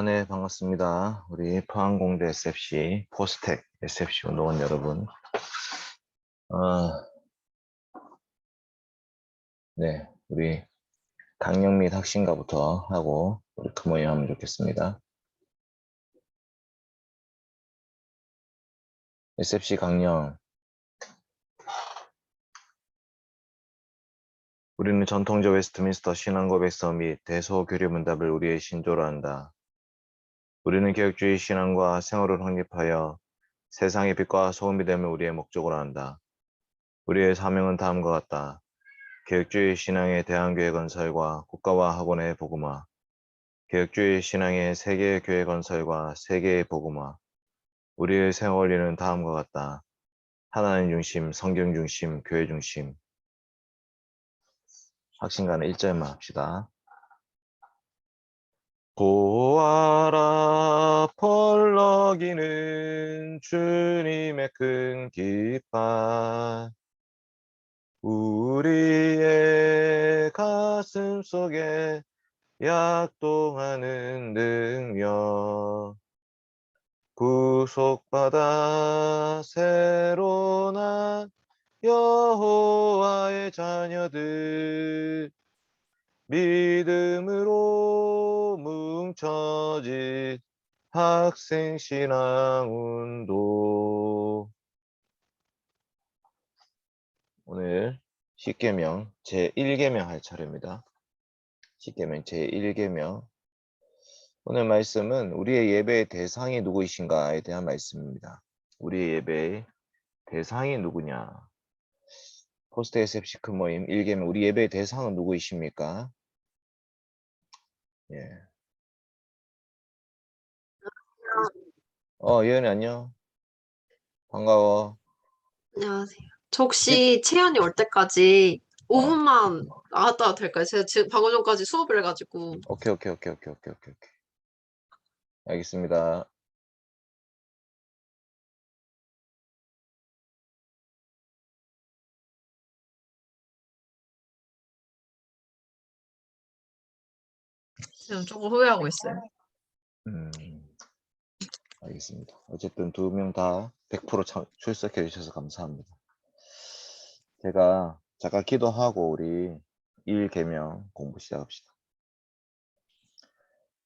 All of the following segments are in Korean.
네, 반갑습니다. 우리 포항공대 SFC, 포스텍 SFC 운동원 여러분. 네, 우리 강령 및 학신가부터 하고 우리 그 모임 하면 좋겠습니다. SFC 강령. 우리는 전통적 웨스트민스터 신앙고백서 및 대소교리 문답을 우리의 신조로 한다. 우리는 개혁주의 신앙과 생활을 확립하여 세상의 빛과 소금이 되면 우리의 목적으로 한다. 우리의 사명은 다음과 같다. 개혁주의 신앙의 대한교회 건설과 국가와 학원의 복음화, 개혁주의 신앙의 세계의 교회 건설과 세계의 복음화. 우리의 생활리는 다음과 같다. 하나님 중심, 성경 중심, 교회 중심. 학신가는 1절만 합시다. 보아라, 펄럭이는 주님의 큰 깃발, 우리의 가슴 속에 약동하는 능력, 구속받아 새로 난 여호와의 자녀들, 믿음으로 뭉쳐진 학생신앙운동. 오늘 십계명 제1계명 할 차례입니다. 십계명 제1계명. 오늘 말씀은 우리의 예배의 대상이 누구이신가에 대한 말씀입니다. 우리의 예배의 대상이 누구냐? 포스트 SFC 큰 모임 1계명 우리 예배의 대상은 누구이십니까? 예. 예은이 안녕. 반가워. 안녕하세요. 저 혹시 채연이 올 때까지 5분만 나갔다 와도 될까요? 제가 지금 방금 전까지 수업을 해가지고. 오케이. 알겠습니다. 지금 조금 후회하고 있어요. 알겠습니다. 어쨌든 두 명 다 100% 출석해 주셔서 감사합니다. 제가 잠깐 기도하고 우리 1계명 공부 시작합시다.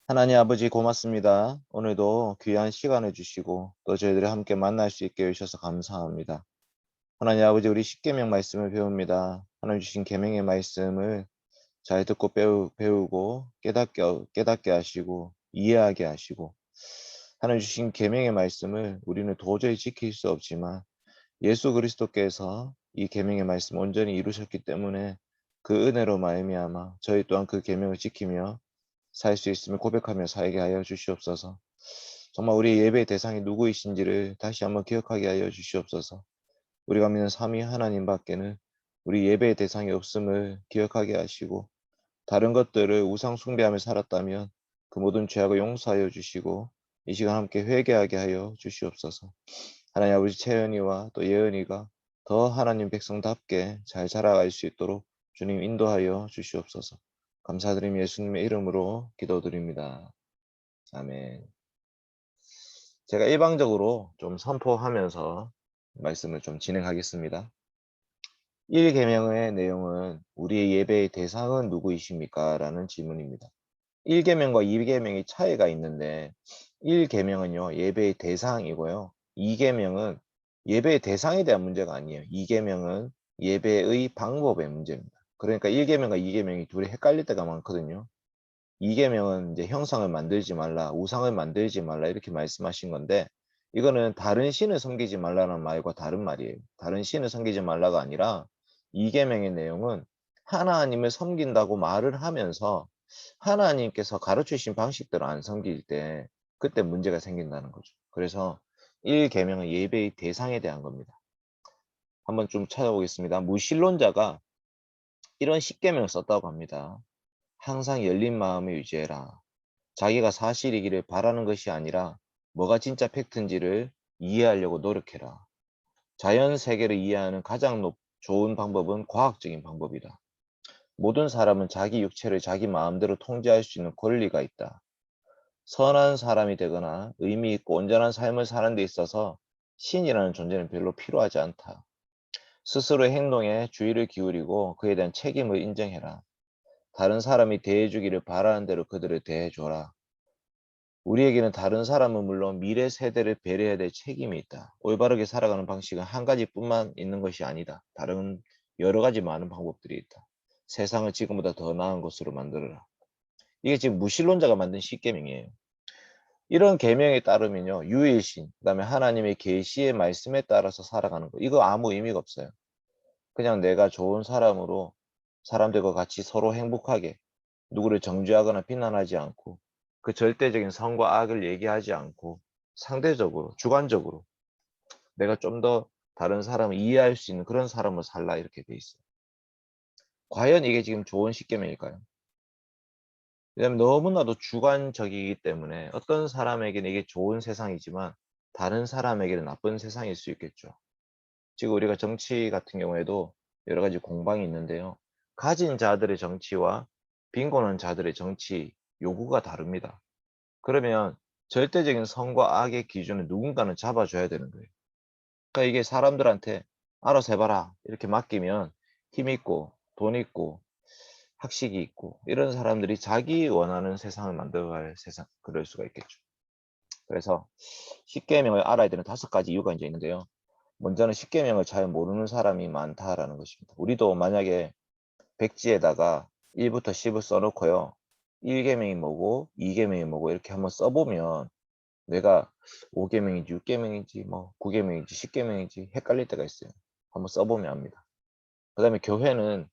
하나님 아버지 고맙습니다. 오늘도 귀한 시간을 주시고 또 저희들이 함께 만날 수 있게 해주셔서 감사합니다. 하나님 아버지 우리 10계명 말씀을 배웁니다. 하나님 주신 계명의 말씀을 잘 듣고 배우고 깨닫게 하시고 이해하게 하시고 하나님 주신 계명의 말씀을 우리는 도저히 지킬 수 없지만 예수 그리스도께서 이 계명의 말씀 온전히 이루셨기 때문에 그 은혜로 말미암아 저희 또한 그 계명을 지키며 살 수 있음을 고백하며 살게 하여 주시옵소서. 정말 우리 예배의 대상이 누구이신지를 다시 한번 기억하게 하여 주시옵소서. 우리가 믿는 삼위 하나님 밖에는 우리 예배의 대상이 없음을 기억하게 하시고 다른 것들을 우상 숭배하며 살았다면 그 모든 죄악을 용서하여 주시고 이 시간 함께 회개하게 하여 주시옵소서. 하나님 아버지 채연이와 또 예은이가 더 하나님 백성답게 잘 자라갈 수 있도록 주님 인도하여 주시옵소서. 감사드리며 예수님의 이름으로 기도드립니다. 아멘. 제가 일방적으로 좀 선포하면서 말씀을 좀 진행하겠습니다. 1계명의 내용은 우리의 예배의 대상은 누구이십니까? 라는 질문입니다. 1계명과 2계명의 차이가 있는데 1계명은요 예배의 대상이고요. 2계명은 예배의 대상에 대한 문제가 아니에요. 2계명은 예배의 방법의 문제입니다. 그러니까 1계명과 2계명이 둘이 헷갈릴 때가 많거든요. 2계명은 이제 형상을 만들지 말라, 우상을 만들지 말라 이렇게 말씀하신 건데 이거는 다른 신을 섬기지 말라는 말과 다른 말이에요. 다른 신을 섬기지 말라가 아니라 2계명의 내용은 하나님을 섬긴다고 말을 하면서 하나님께서 가르치신 방식대로 안 섬길 때 그때 문제가 생긴다는 거죠. 그래서 1계명은 예배의 대상에 대한 겁니다. 한번 좀 찾아보겠습니다. 무신론자가 이런 10계명을 썼다고 합니다. 항상 열린 마음을 유지해라. 자기가 사실이기를 바라는 것이 아니라 뭐가 진짜 팩트인지를 이해하려고 노력해라. 자연 세계를 이해하는 가장 좋은 방법은 과학적인 방법이다. 모든 사람은 자기 육체를 자기 마음대로 통제할 수 있는 권리가 있다. 선한 사람이 되거나 의미 있고 온전한 삶을 사는 데 있어서 신이라는 존재는 별로 필요하지 않다. 스스로의 행동에 주의를 기울이고 그에 대한 책임을 인정해라. 다른 사람이 대해주기를 바라는 대로 그들을 대해줘라. 우리에게는 다른 사람은 물론 미래 세대를 배려해야 될 책임이 있다. 올바르게 살아가는 방식은 한 가지뿐만 있는 것이 아니다. 다른 여러 가지 많은 방법들이 있다. 세상을 지금보다 더 나은 것으로 만들어라. 이게 지금 무신론자가 만든 십계명이에요. 이런 계명에 따르면요, 유일신, 그다음에 하나님의 계시의 말씀에 따라서 살아가는 거. 이거 아무 의미가 없어요. 그냥 내가 좋은 사람으로 사람들과 같이 서로 행복하게 누구를 정죄하거나 비난하지 않고 그 절대적인 선과 악을 얘기하지 않고 상대적으로 주관적으로 내가 좀 더 다른 사람을 이해할 수 있는 그런 사람으로 살라 이렇게 돼 있어요. 과연 이게 지금 좋은 십계명일까요? 왜냐하면 너무나도 주관적이기 때문에 어떤 사람에게는 이게 좋은 세상이지만 다른 사람에게는 나쁜 세상일 수 있겠죠. 지금 우리가 정치 같은 경우에도 여러 가지 공방이 있는데요. 가진 자들의 정치와 빈곤한 자들의 정치 요구가 다릅니다. 그러면 절대적인 선과 악의 기준을 누군가는 잡아줘야 되는 거예요. 그러니까 이게 사람들한테 알아서 해봐라 이렇게 맡기면 힘 있고 돈 있고 학식이 있고 이런 사람들이 자기 원하는 세상을 만들어갈 세상 그럴 수가 있겠죠. 그래서 십계명을 알아야 되는 5가지 이유가 이제 있는데요. 먼저는 십계명을 잘 모르는 사람이 많다라는 것입니다. 우리도 만약에 백지에다가 1부터 10을 써놓고요. 1계명이 뭐고 2계명이 뭐고 이렇게 한번 써보면 내가 5계명인지 6계명인지 뭐 9계명인지 10계명인지 헷갈릴 때가 있어요. 한번 써보면 압니다. 그 다음에 교회는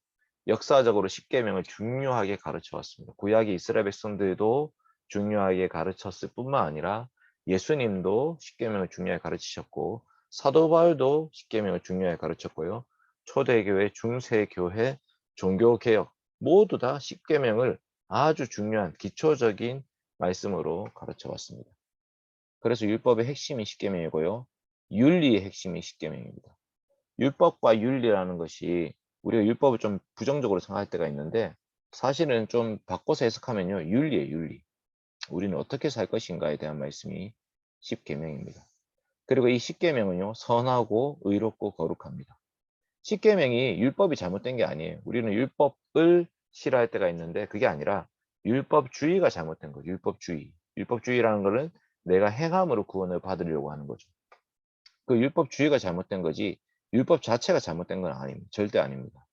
역사적으로 십계명을 중요하게 가르쳐 왔습니다. 구약의 이스라엘 백성들도 중요하게 가르쳤을 뿐만 아니라 예수님도 십계명을 중요하게 가르치셨고 사도 바울도 십계명을 중요하게 가르쳤고요. 초대교회, 중세교회, 종교개혁 모두 다 십계명을 아주 중요한 기초적인 말씀으로 가르쳐 왔습니다. 그래서 율법의 핵심이 십계명이고요. 윤리의 핵심이 십계명입니다. 율법과 윤리라는 것이 우리가 율법을 좀 부정적으로 생각할 때가 있는데 사실은 좀 바꿔서 해석하면요. 윤리예요, 윤리. 우리는 어떻게 살 것인가에 대한 말씀이 십계명입니다. 그리고 이 십계명은요. 선하고 의롭고 거룩합니다. 십계명이 율법이 잘못된 게 아니에요. 우리는 율법을 싫어할 때가 있는데 그게 아니라 율법주의가 잘못된 거죠. 율법주의. 율법주의라는 것은 내가 행함으로 구원을 받으려고 하는 거죠. 그 율법주의가 잘못된 거지 율법 자체가 잘못된 건 아닙니다. 절대 아닙니다.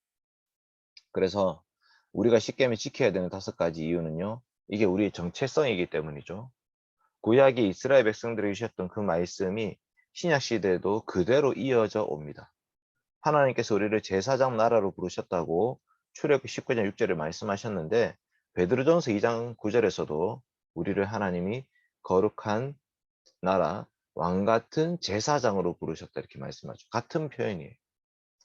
그래서 우리가 십계명 지켜야 되는 5가지 이유는요. 이게 우리의 정체성이기 때문이죠. 구약의 이스라엘 백성들이 주셨던 그 말씀이 신약 시대에도 그대로 이어져 옵니다. 하나님께서 우리를 제사장 나라로 부르셨다고 출애굽기 19장 6절에 말씀하셨는데 베드로전서 2장 9절에서도 우리를 하나님이 거룩한 나라, 왕 같은 제사장으로 부르셨다 이렇게 말씀하죠. 같은 표현이에요.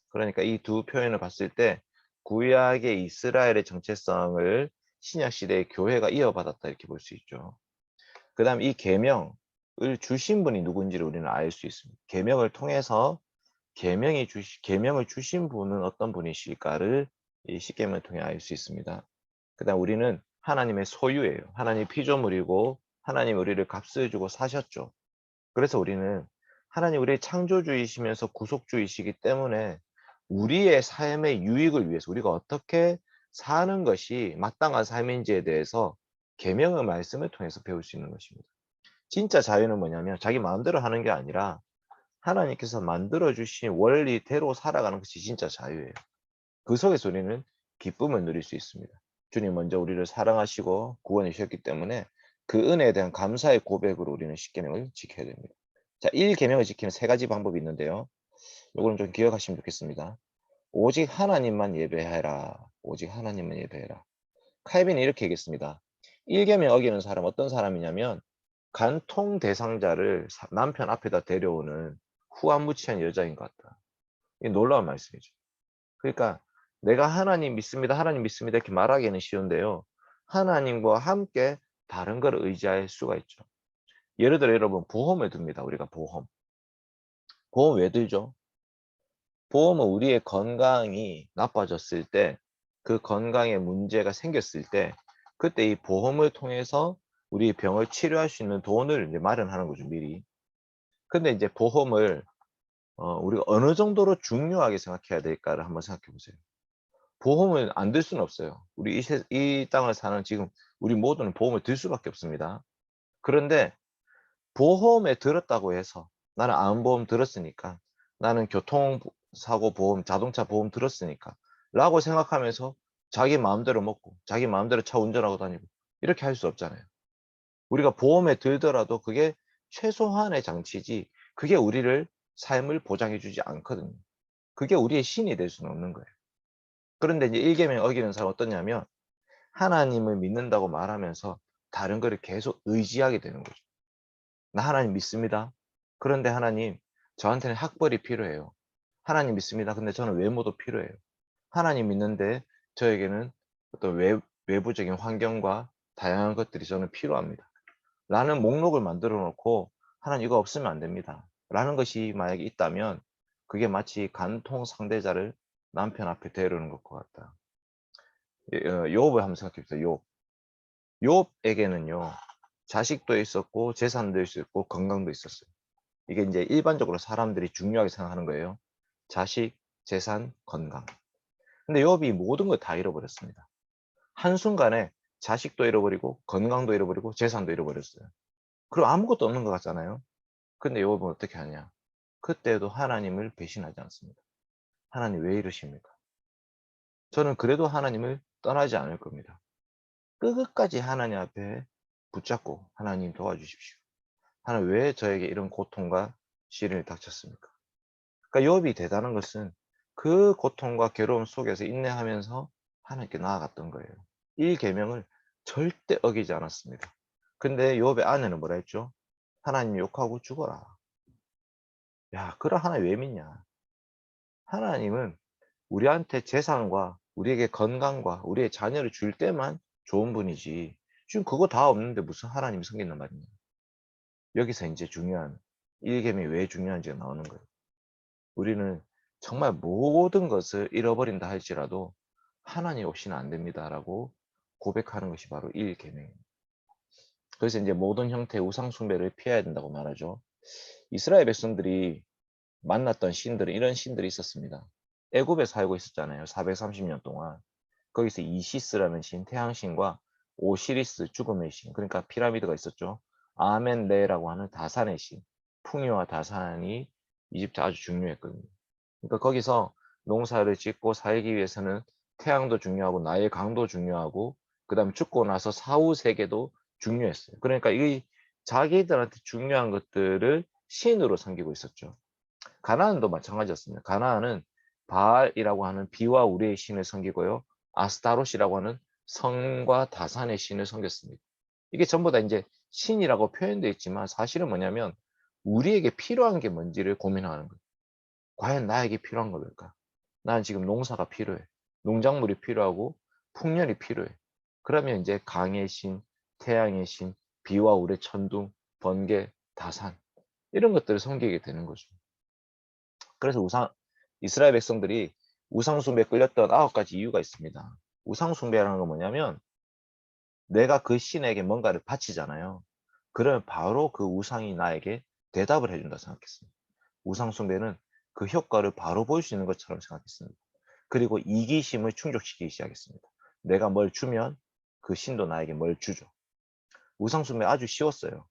그러니까 이 두 표현을 봤을 때 구약의 이스라엘의 정체성을 신약 시대의 교회가 이어받았다 이렇게 볼 수 있죠. 그다음 이 계명을 주신 분이 누군지를 우리는 알 수 있습니다. 계명을 통해서 계명을 주신 분은 어떤 분이실까를 이 십계명을 통해 알 수 있습니다. 그다음 우리는 하나님의 소유예요. 하나님 피조물이고 하나님 우리를 값을 주고 사셨죠. 그래서 우리는 하나님 우리의 창조주이시면서 구속주이시기 때문에 우리의 삶의 유익을 위해서 우리가 어떻게 사는 것이 마땅한 삶인지에 대해서 계명의 말씀을 통해서 배울 수 있는 것입니다. 진짜 자유는 뭐냐면 자기 마음대로 하는 게 아니라 하나님께서 만들어 주신 원리대로 살아가는 것이 진짜 자유예요. 그 속에서 우리는 기쁨을 누릴 수 있습니다. 주님 먼저 우리를 사랑하시고 구원해 주셨기 때문에 그 은혜에 대한 감사의 고백으로 우리는 십계명을 지켜야 됩니다. 자, 1계명을 지키는 3가지 방법이 있는데요. 요거는 좀 기억하시면 좋겠습니다. 오직 하나님만 예배해라. 오직 하나님만 예배해라. 칼빈이 이렇게 얘기했습니다. 1계명 어기는 사람 어떤 사람이냐면 간통 대상자를 남편 앞에다 데려오는 후안무치한 여자인 것 같다. 이 놀라운 말씀이죠. 그러니까 내가 하나님 믿습니다. 하나님 믿습니다. 이렇게 말하기는 쉬운데요. 하나님과 함께 다른 걸 의지할 수가 있죠. 예를 들어 여러분 보험을 듭니다. 우리가 보험. 보험 왜 들죠? 보험은 우리의 건강이 나빠졌을 때 그 건강에 문제가 생겼을 때 그때 이 보험을 통해서 우리 병을 치료할 수 있는 돈을 이제 마련하는 거죠, 미리. 근데 이제 보험을 우리가 어느 정도로 중요하게 생각해야 될까를 한번 생각해 보세요. 보험을 안 들 수는 없어요. 우리 이 땅을 사는 지금 우리 모두는 보험을 들 수밖에 없습니다. 그런데 보험에 들었다고 해서 나는 암보험 들었으니까, 나는 교통사고 보험, 자동차 보험 들었으니까 라고 생각하면서 자기 마음대로 먹고 자기 마음대로 차 운전하고 다니고 이렇게 할 수 없잖아요. 우리가 보험에 들더라도 그게 최소한의 장치지, 그게 우리를 삶을 보장해 주지 않거든요. 그게 우리의 신이 될 수는 없는 거예요. 그런데 이제 일계명 어기는 사람은 어떠냐면, 하나님을 믿는다고 말하면서 다른 거를 계속 의지하게 되는 거죠. 나 하나님 믿습니다. 그런데 하나님, 저한테는 학벌이 필요해요. 하나님 믿습니다. 근데 저는 외모도 필요해요. 하나님 믿는데 저에게는 어떤 외부적인 환경과 다양한 것들이 저는 필요합니다. 라는 목록을 만들어 놓고, 하나님 이거 없으면 안 됩니다. 라는 것이 만약에 있다면, 그게 마치 간통 상대자를 남편 앞에 데려오는 것과 같다. 욥을 한번 생각해 보세요. 욥에게는요, 자식도 있었고 재산도 있었고 건강도 있었어요. 이게 이제 일반적으로 사람들이 중요하게 생각하는 거예요. 자식, 재산, 건강. 근데 욥이 모든 걸 다 잃어버렸습니다. 한순간에 자식도 잃어버리고 건강도 잃어버리고 재산도 잃어버렸어요. 그럼 아무것도 없는 것 같잖아요. 근데 욥은 어떻게 하냐? 그때도 하나님을 배신하지 않습니다. 하나님 왜 이러십니까? 저는 그래도 하나님을 떠나지 않을 겁니다. 끝까지 하나님 앞에 붙잡고, 하나님 도와주십시오. 하나님 왜 저에게 이런 고통과 시련이 닥쳤습니까? 그러니까 욥이 대단한 것은 그 고통과 괴로움 속에서 인내하면서 하나님께 나아갔던 거예요. 이 계명을 절대 어기지 않았습니다. 근데 욥의 아내는 뭐라 했죠? 하나님 욕하고 죽어라. 야, 그럼 하나님 왜 믿냐? 하나님은 우리한테 재산과 우리에게 건강과 우리의 자녀를 줄 때만 좋은 분이지, 지금 그거 다 없는데 무슨 하나님이 생긴단 말이냐. 여기서 이제 중요한, 일계명이 왜 중요한지가 나오는 거예요. 우리는 정말 모든 것을 잃어버린다 할지라도 하나님 없이는 안 됩니다라고 고백하는 것이 바로 일계명입니다. 그래서 이제 모든 형태의 우상 숭배를 피해야 된다고 말하죠. 이스라엘 백성들이 만났던 신들은 이런 신들이 있었습니다. 애굽에 살고 있었잖아요. 430년 동안. 거기서 이시스라는 신, 태양신과 오시리스, 죽음의 신, 그러니까 피라미드가 있었죠. 아멘레라고 하는 다산의 신, 풍요와 다산이 이집트 아주 중요했거든요. 그러니까 거기서 농사를 짓고 살기 위해서는 태양도 중요하고 나의 강도 중요하고, 그다음에 죽고 나서 사후 세계도 중요했어요. 그러니까 이 자기들한테 중요한 것들을 신으로 섬기고 있었죠. 가나안도 마찬가지였습니다. 가나안은 바알이라고 하는 비와 우레의 신을 섬기고요, 아스타롯이라고 하는 성과 다산의 신을 섬겼습니다. 이게 전부 다 이제 신이라고 표현되어 있지만 사실은 뭐냐면, 우리에게 필요한 게 뭔지를 고민하는 거예요. 과연 나에게 필요한 건 뭘까? 나는 지금 농사가 필요해. 농작물이 필요하고 풍년이 필요해. 그러면 이제 강의 신, 태양의 신, 비와 우레, 천둥, 번개, 다산, 이런 것들을 섬기게 되는 거죠. 그래서 이스라엘 백성들이 우상 숭배에 끌렸던 9가지 이유가 있습니다. 우상 숭배라는 건 뭐냐면, 내가 그 신에게 뭔가를 바치잖아요. 그러면 바로 그 우상이 나에게 대답을 해준다 생각했습니다. 우상 숭배는 그 효과를 바로 볼 수 있는 것처럼 생각했습니다. 그리고 이기심을 충족시키기 시작했습니다. 내가 뭘 주면 그 신도 나에게 뭘 주죠. 우상 숭배 아주 쉬웠어요.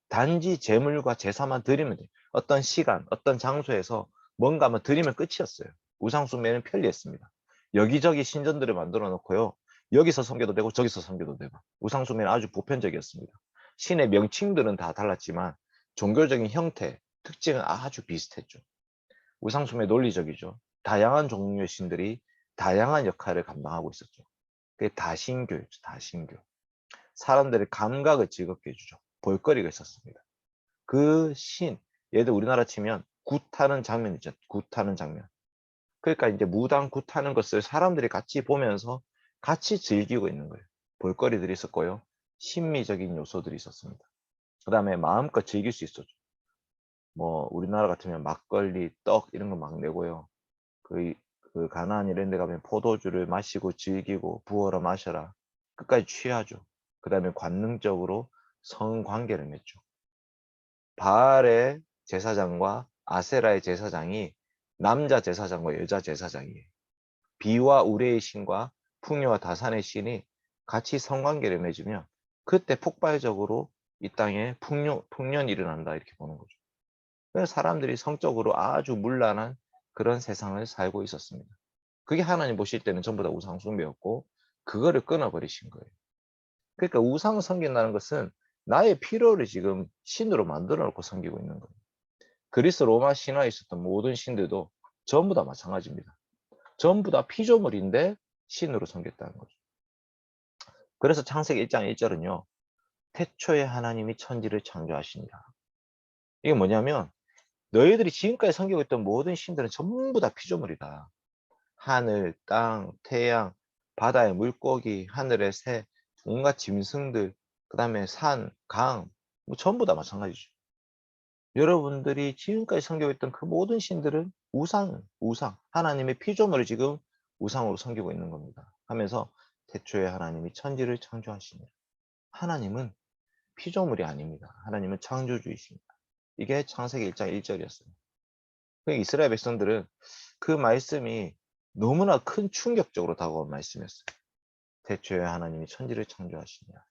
단지 재물과 제사만 드리면 돼요. 어떤 시간, 어떤 장소에서 뭔가만 드리면 끝이었어요. 우상 숭배는 편리했습니다. 여기저기 신전들을 만들어 놓고요, 여기서 섬겨도 되고 저기서 섬겨도 되고. 우상 숭배는 아주 보편적이었습니다. 신의 명칭들은 다 달랐지만 종교적인 형태, 특징은 아주 비슷했죠. 우상 숭배 논리적이죠. 다양한 종류의 신들이 다양한 역할을 감당하고 있었죠. 그게 다신교였죠. 다신교. 사람들의 감각을 즐겁게 해주죠. 볼거리가 있었습니다. 그 신, 얘들 우리나라 치면 굿하는 장면 있죠. 굿하는 장면. 그러니까 이제 무당 굿하는 것을 사람들이 같이 보면서 같이 즐기고 있는 거예요. 볼거리들이 있었고요, 심미적인 요소들이 있었습니다. 그 다음에 마음껏 즐길 수 있었죠. 뭐 우리나라 같으면 막걸리, 떡 이런 거 막 내고요. 그, 그 가나안 이런 데 가면 포도주를 마시고 즐기고 부어라 마셔라 끝까지 취하죠. 그 다음에 관능적으로 성관계를 맺죠. 바알의 제사장과 아세라의 제사장이 남자 제사장과 여자 제사장이에요. 비와 우레의 신과 풍요와 다산의 신이 같이 성관계를 맺으면 그때 폭발적으로 이 땅에 풍년이 일어난다 이렇게 보는 거죠. 그래서 사람들이 성적으로 아주 문란한 그런 세상을 살고 있었습니다. 그게 하나님 보실 때는 전부 다 우상 숭배였고 그거를 끊어버리신 거예요. 그러니까 우상을 섬긴다는 것은 나의 필요를 지금 신으로 만들어 놓고 섬기고 있는 거예요. 그리스 로마 신화에 있었던 모든 신들도 전부 다 마찬가지입니다. 전부 다 피조물인데 신으로 섬겼다는 거죠. 그래서 창세기 1장 1절은요. 태초에 하나님이 천지를 창조하시니라. 이게 뭐냐면 너희들이 지금까지 섬기고 있던 모든 신들은 전부 다 피조물이다. 하늘, 땅, 태양, 바다의 물고기, 하늘의 새, 온갖 짐승들, 그 다음에 산, 강, 뭐 전부 다 마찬가지죠. 여러분들이 지금까지 섬기고 있던 그 모든 신들은 우상. 하나님의 피조물을 지금 우상으로 섬기고 있는 겁니다. 하면서 태초에 하나님이 천지를 창조하시니라. 하나님은 피조물이 아닙니다. 하나님은 창조주이십니다. 이게 창세기 1장 1절이었어요. 이스라엘 백성들은 그 말씀이 너무나 큰 충격적으로 다가온 말씀이었어요. 태초에 하나님이 천지를 창조하시니라.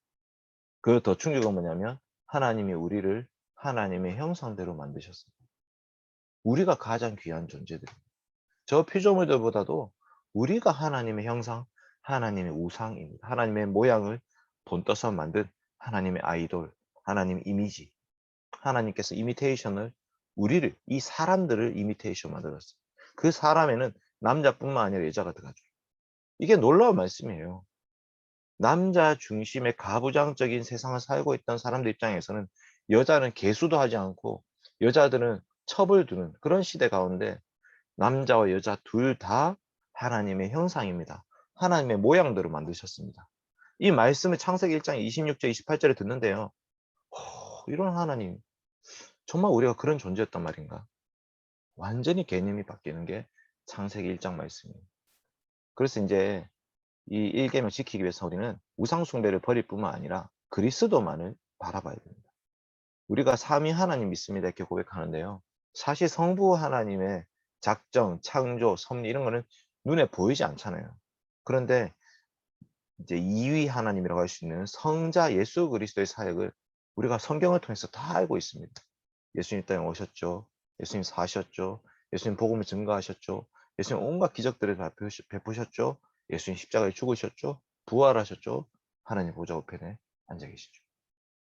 그 더 충격은 뭐냐면 하나님이 우리를 하나님의 형상대로 만드셨습니다. 우리가 가장 귀한 존재들입니다. 저 피조물들보다도 우리가 하나님의 형상, 하나님의 우상입니다. 하나님의 모양을 본떠서 만든 하나님의 아이돌, 하나님의 이미지. 하나님께서 이미테이션을 우리를, 이 사람들을 이미테이션 만들었어요. 그 사람에는 남자뿐만 아니라 여자가 들어가죠. 이게 놀라운 말씀이에요. 남자 중심의 가부장적인 세상을 살고 있던 사람들 입장에서는 여자는 개수도 하지 않고 여자들은 첩을 두는 그런 시대 가운데 남자와 여자 둘 다 하나님의 형상입니다. 하나님의 모양대로 만드셨습니다. 이 말씀을 창세기 1장 26절 28절에 듣는데요. 이런 하나님, 정말 우리가 그런 존재였단 말인가? 완전히 개념이 바뀌는 게 창세기 1장 말씀이에요. 그래서 이제 이 일계명 지키기 위해서 우리는 우상 숭배를 버릴 뿐만 아니라 그리스도만을 바라봐야 됩니다. 우리가 삼위 하나님 믿습니다 이렇게 고백하는데요. 사실 성부 하나님의 작정, 창조, 섭리 이런 거는 눈에 보이지 않잖아요. 그런데 이제 이위 하나님이라고 할 수 있는 성자 예수 그리스도의 사역을 우리가 성경을 통해서 다 알고 있습니다. 예수님 땅에 오셨죠. 예수님 사셨죠. 예수님 복음을 증거하셨죠. 예수님 온갖 기적들을 베푸셨죠. 예수님 십자가에 죽으셨죠. 부활하셨죠. 하나님 보좌 우편에 앉아 계시죠.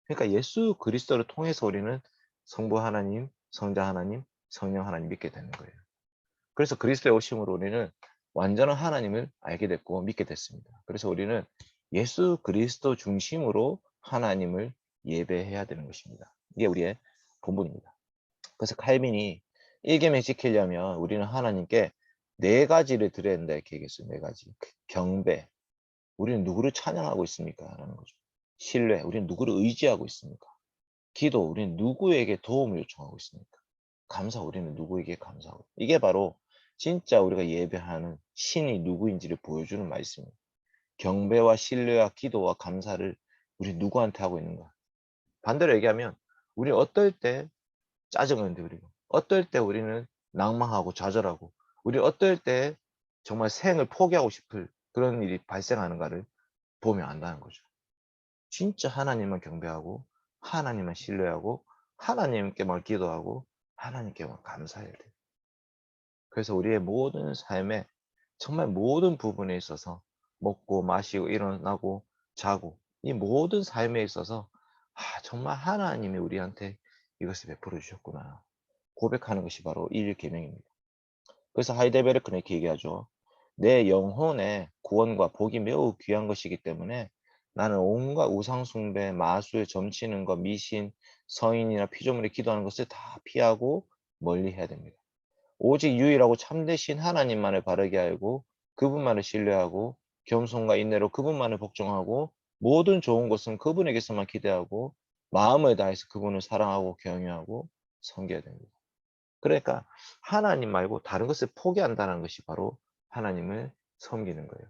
그러니까 예수 그리스도를 통해서 우리는 성부 하나님, 성자 하나님, 성령 하나님 믿게 되는 거예요. 그래서 그리스도의 오심으로 우리는 완전한 하나님을 알게 됐고 믿게 됐습니다. 그래서 우리는 예수 그리스도 중심으로 하나님을 예배해야 되는 것입니다. 이게 우리의 본분입니다. 그래서 칼빈이 일계명 지키려면 우리는 하나님께 네 가지를 드려야 된다 이렇게 얘기했어요. 네 가지. 경배, 우리는 누구를 찬양하고 있습니까? 라는 거죠. 신뢰, 우리는 누구를 의지하고 있습니까? 기도, 우리는 누구에게 도움을 요청하고 있습니까? 감사, 우리는 누구에게 감사하고. 이게 바로 진짜 우리가 예배하는 신이 누구인지를 보여주는 말씀입니다. 경배와 신뢰와 기도와 감사를 우리 누구한테 하고 있는가? 반대로 얘기하면 우리 어떨 때 짜증을 내리고 어떨 때 우리는 낭망하고 좌절하고 우리 어떨 때 정말 생을 포기하고 싶을 그런 일이 발생하는가를 보면 안다는 거죠. 진짜 하나님만 경배하고 하나님만 신뢰하고 하나님께만 기도하고 하나님께만 감사해야 돼요. 그래서 우리의 모든 삶에 정말 모든 부분에 있어서 먹고 마시고 일어나고 자고 이 모든 삶에 있어서 정말 하나님이 우리한테 이것을 베풀어 주셨구나 고백하는 것이 바로 일 계명입니다. 그래서 하이델베르크는 이렇게 얘기하죠. 내 영혼의 구원과 복이 매우 귀한 것이기 때문에 나는 온갖 우상숭배, 마술, 점치는 것, 미신, 성인이나 피조물에 기도하는 것을 다 피하고 멀리 해야 됩니다. 오직 유일하고 참되신 하나님만을 바르게 알고 그분만을 신뢰하고 겸손과 인내로 그분만을 복종하고 모든 좋은 것은 그분에게서만 기대하고 마음을 다해서 그분을 사랑하고 경외하고 섬겨야 됩니다. 그러니까 하나님 말고 다른 것을 포기한다는 것이 바로 하나님을 섬기는 거예요.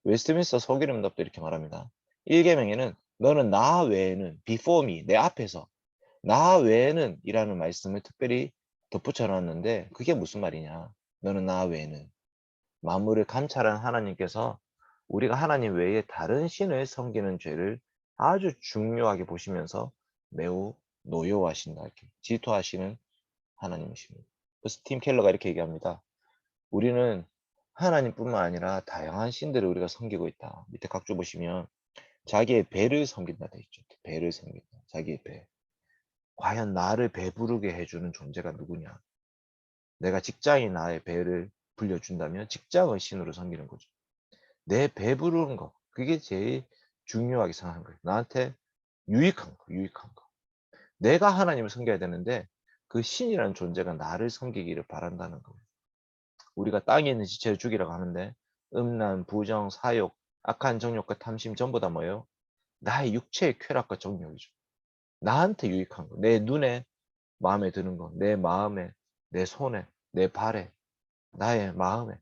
웨스트민스터 서기름답도 이렇게 말합니다. 1계명에는 너는 나 외에는 before me 내 앞에서 나 외에는 이라는 말씀을 특별히 덧붙여 놨는데 그게 무슨 말이냐? 너는 나 외에는 만물을 감찰한 하나님께서 우리가 하나님 외에 다른 신을 섬기는 죄를 아주 중요하게 보시면서 매우 노여워하신다 이렇게 질투하시는 하나님이십니다. 그래서 팀 켈러가 이렇게 얘기합니다. 우리는 하나님뿐만 아니라 다양한 신들을 우리가 섬기고 있다. 밑에 각주 보시면 자기의 배를 섬긴다 돼 있죠. 배를 섬긴다. 자기의 배. 과연 나를 배부르게 해주는 존재가 누구냐? 내가 직장이 나의 배를 불려준다면 직장을 신으로 섬기는 거죠. 내 배부르는 거. 그게 제일 중요하게 생각하는 거예요. 나한테 유익한 거, 유익한 거. 내가 하나님을 섬겨야 되는데 그 신이라는 존재가 나를 섬기기를 바란다는 거예요. 우리가 땅에 있는 지체를 죽이라고 하는데 음란, 부정, 사욕, 악한 정욕과 탐심 전부 다 뭐예요? 나의 육체의 쾌락과 정욕이죠. 나한테 유익한 거. 내 눈에 마음에 드는 거. 내 마음에, 내 손에, 내 발에, 나의 마음에,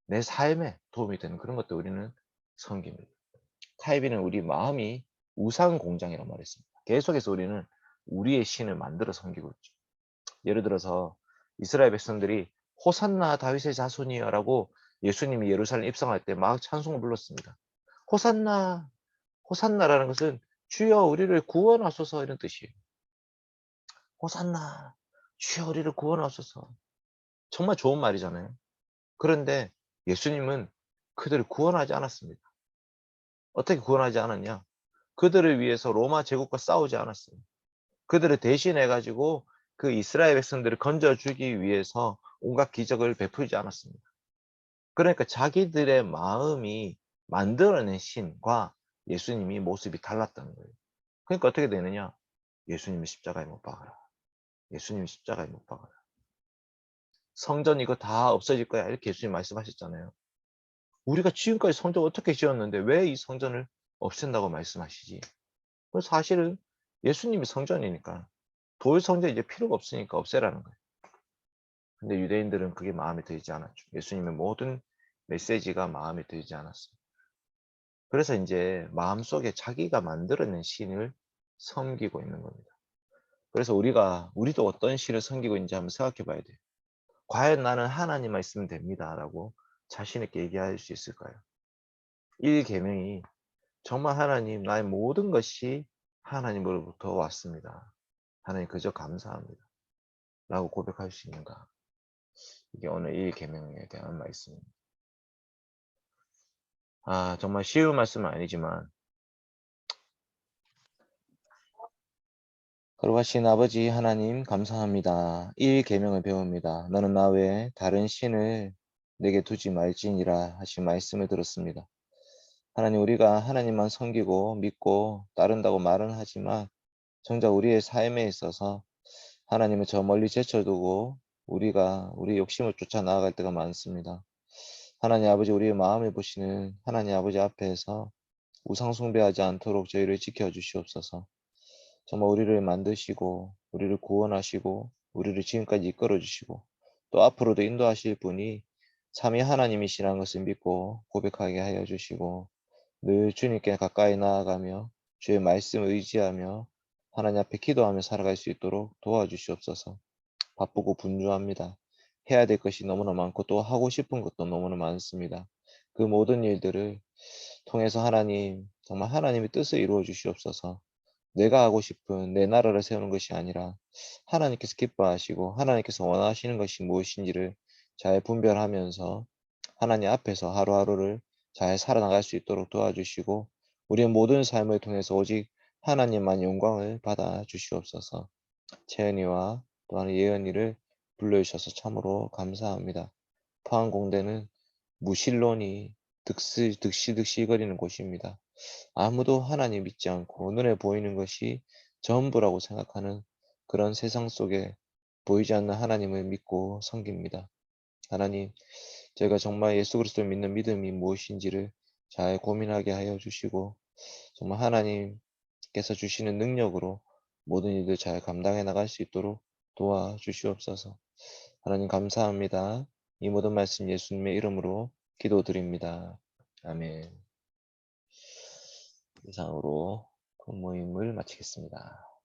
내 삶에 도움이 되는 그런 것들 우리는 섬깁니다. 타이비는 우리 마음이 우상 공장이라고 말했습니다. 계속해서 우리는 우리의 신을 만들어 섬기고 있죠. 예를 들어서 이스라엘 백성들이 호산나 다윗의 자손이여 라고 예수님이 예루살렘 입성할 때 막 찬송을 불렀습니다. 호산나, 호산나라는 것은 주여 우리를 구원하소서 이런 뜻이에요. 호산나, 주여 우리를 구원하소서. 정말 좋은 말이잖아요. 그런데 예수님은 그들을 구원하지 않았습니다. 어떻게 구원하지 않았냐? 그들을 위해서 로마 제국과 싸우지 않았어요. 그들을 대신해 가지고 그 이스라엘 백성들을 건져주기 위해서 온갖 기적을 베풀지 않았습니다. 그러니까 자기들의 마음이 만들어낸 신과 예수님이 모습이 달랐다는 거예요. 그러니까 어떻게 되느냐? 예수님을 십자가에 못 박아라. 예수님을 십자가에 못 박아라. 성전 이거 다 없어질 거야. 이렇게 예수님 말씀하셨잖아요. 우리가 지금까지 성전 어떻게 지었는데 왜 이 성전을 없앤다고 말씀하시지? 사실은 예수님이 성전이니까 돌 성전 이제 필요가 없으니까 없애라는 거예요. 근데 유대인들은 그게 마음에 들지 않았죠. 예수님의 모든 메시지가 마음에 들지 않았어요. 그래서 이제 마음속에 자기가 만들어낸 신을 섬기고 있는 겁니다. 그래서 우리도 어떤 신을 섬기고 있는지 한번 생각해 봐야 돼요. 과연 나는 하나님만 있으면 됩니다. 라고 자신 있게 얘기할 수 있을까요? 1계명이 정말 하나님, 나의 모든 것이 하나님으로부터 왔습니다. 하나님 그저 감사합니다. 라고 고백할 수 있는가? 이게 오늘 1계명에 대한 말씀입니다. 정말 쉬운 말씀은 아니지만 거룩하신 아버지 하나님 감사합니다. 1계명을 배웁니다. 너는 나 외에 다른 신을 내게 두지 말지니라 하신 말씀을 들었습니다. 하나님 우리가 하나님만 섬기고 믿고 따른다고 말은 하지만 정작 우리의 삶에 있어서 하나님을 저 멀리 제쳐두고 우리가 우리 욕심을 쫓아 나아갈 때가 많습니다. 하나님 아버지 우리의 마음을 보시는 하나님 아버지 앞에서 우상 숭배하지 않도록 저희를 지켜주시옵소서. 정말 우리를 만드시고 우리를 구원하시고 우리를 지금까지 이끌어 주시고 또 앞으로도 인도하실 분이 삼위 하나님이시라는 것을 믿고 고백하게 하여 주시고 늘 주님께 가까이 나아가며 주의 말씀을 의지하며 하나님 앞에 기도하며 살아갈 수 있도록 도와주시옵소서. 바쁘고 분주합니다. 해야 될 것이 너무나 많고 또 하고 싶은 것도 너무나 많습니다. 그 모든 일들을 통해서 하나님 정말 하나님의 뜻을 이루어 주시옵소서. 내가 하고 싶은 내 나라를 세우는 것이 아니라 하나님께서 기뻐하시고 하나님께서 원하시는 것이 무엇인지를 잘 분별하면서 하나님 앞에서 하루하루를 잘 살아나갈 수 있도록 도와주시고 우리의 모든 삶을 통해서 오직 하나님만 영광을 받아 주시옵소서. 채연이와 또한 예언이를 불러주셔서 참으로 감사합니다. 포항공대는 무신론이 득시거리는 곳입니다. 아무도 하나님 믿지 않고 눈에 보이는 것이 전부라고 생각하는 그런 세상 속에 보이지 않는 하나님을 믿고 섬깁니다. 하나님, 저희가 정말 예수 그리스도를 믿는 믿음이 무엇인지를 잘 고민하게 하여 주시고 정말 하나님께서 주시는 능력으로 모든 일들 잘 감당해 나갈 수 있도록 도와주시옵소서. 하나님 감사합니다. 이 모든 말씀 예수님의 이름으로 기도드립니다. 아멘. 이상으로 부모임을 마치겠습니다.